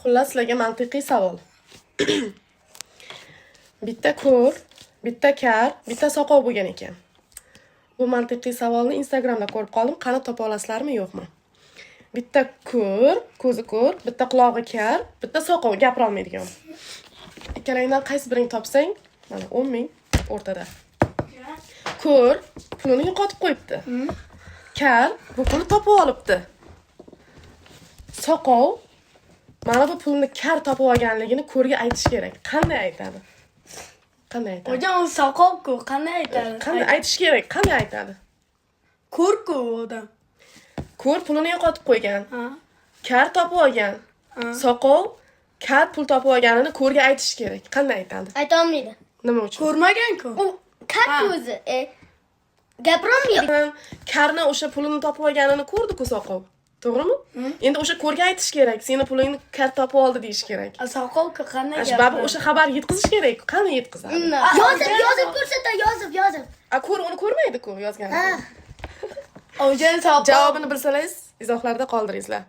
Xullas, sizlarga mantiqiy savol. Bitta ko'r, bitta kar, bitta soqov bo'lgan ekan. Bu mantiqiy savolni Instagramda ko'rib qoldim. Qani topa olasizlarmi, yo'qmi? Bitta ko'r, ko'zi ko'r, bitta qulog'i kar, bitta soqov, gapira olmaydigan. Ikkalangdan qaysi birini topsang, mana 10 ming o'rtada. Ko'r pulini yo'qotib qo'yibdi. Kar bu pulni topib olibdi. Soqov mana bu pulni kar topib olganligini ko'rga aytish kerak. Qanday aytadi? Qanday aytadi? Hocam o soqov-ku, qanday aytadi? Qanday aytish kerak? Qanday aytadi? Ko'r-ku odam. Ko'r pulini yo'qotib qo'ygan. Ha. Kar topib olgan. Soqov kar pul topib olganini ko'rga aytish kerak. Qanday aytadi? Aytolmaydi. Nima uchun? Ko'rmagan-ku. U katta o'zi. Gapirolmaydi. Karni o'sha pulini topib olganini ko'rdi-ku soqov. To'g'rimi? Endi o'sha ko'rga aytish kerak. Seni pulingni kar topib oldi deyish kerak. Soqov-ku qanday Asbabi o'sha xabar yetkazish kerak. Qani yetkazadi? Yozib ko'rsatdi, yozib. Ko'r uni ko'rmaydi-ku yozganini. Hocam soqov. Javobini bilsangiz, izohlarda qoldiringizlar.